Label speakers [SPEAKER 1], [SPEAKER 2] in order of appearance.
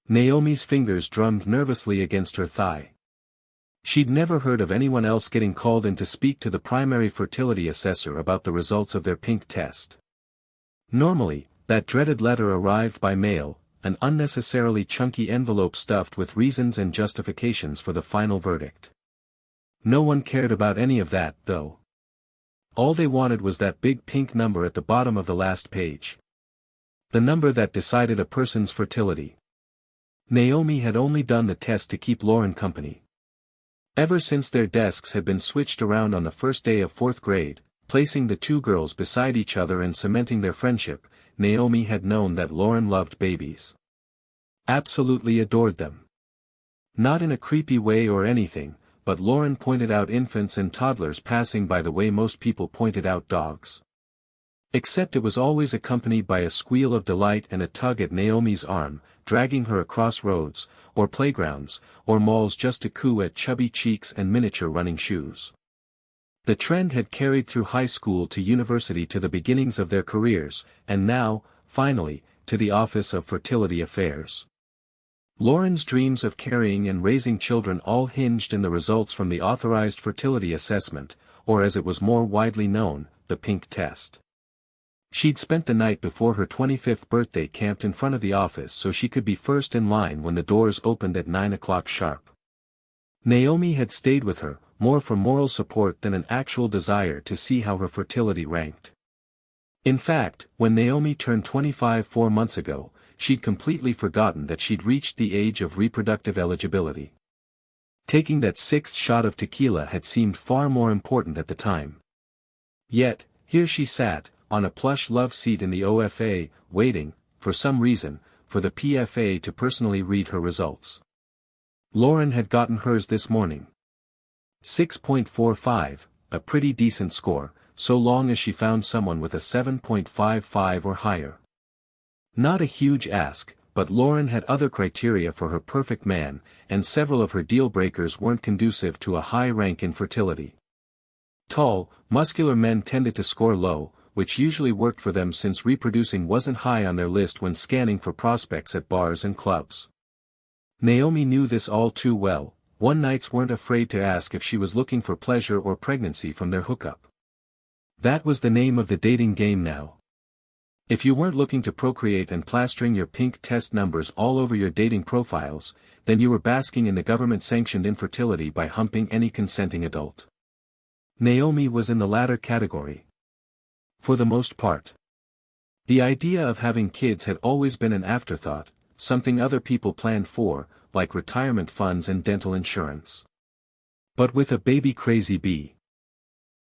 [SPEAKER 1] Naomi's fingers drummed nervously against her thigh. She'd never heard of anyone else getting called in to speak to the primary fertility assessor about the results of their pink test. Normally, that dreaded letter arrived by mail, an unnecessarily chunky envelope stuffed with reasons and justifications for the final verdict. No one cared about any of that, though. All they wanted was that big pink number at the bottom of the last page. The number that decided a person's fertility. Naomi had only done the test to keep Lauren company. Ever since their desks had been switched around on the first day of fourth grade, placing the two girls beside each other and cementing their friendship, Naomi had known that Lauren loved babies. Absolutely adored them. Not in a creepy way or anything, but Lauren pointed out infants and toddlers passing by the way most people pointed out dogs. Except it was always accompanied by a squeal of delight and a tug at Naomi's arm, dragging her across roads, or playgrounds, or malls just to coo at chubby cheeks and miniature running shoes. The trend had carried through high school to university to the beginnings of their careers, and now, finally, to the Office of Fertility Affairs. Lauren's dreams of carrying and raising children all hinged in the results from the authorized fertility assessment, or as it was more widely known, the pink test. She'd spent the night before her 25th birthday camped in front of the office so she could be first in line when the doors opened at 9 o'clock sharp. Naomi had stayed with her, more for moral support than an actual desire to see how her fertility ranked. In fact, when Naomi turned 25 4 months ago, she'd completely forgotten that she'd reached the age of reproductive eligibility. Taking that 6th shot of tequila had seemed far more important at the time. Yet, here she sat, on a plush love seat in the OFA, waiting, for some reason, for the PFA to personally read her results. Lauren had gotten hers this morning. 6.45, a pretty decent score, so long as she found someone with a 7.55 or higher. Not a huge ask, but Lauren had other criteria for her perfect man, and several of her deal breakers weren't conducive to a high rank in fertility. Tall, muscular men tended to score low, which usually worked for them since reproducing wasn't high on their list when scanning for prospects at bars and clubs. Naomi knew this all too well. One-nights weren't afraid to ask if she was looking for pleasure or pregnancy from their hookup. That was the name of the dating game now. If you weren't looking to procreate and plastering your pink test numbers all over your dating profiles, then you were basking in the government-sanctioned infertility by humping any consenting adult. Naomi was in the latter category. For the most part. The idea of having kids had always been an afterthought, something other people planned for, like retirement funds and dental insurance. But with a baby-crazy bee.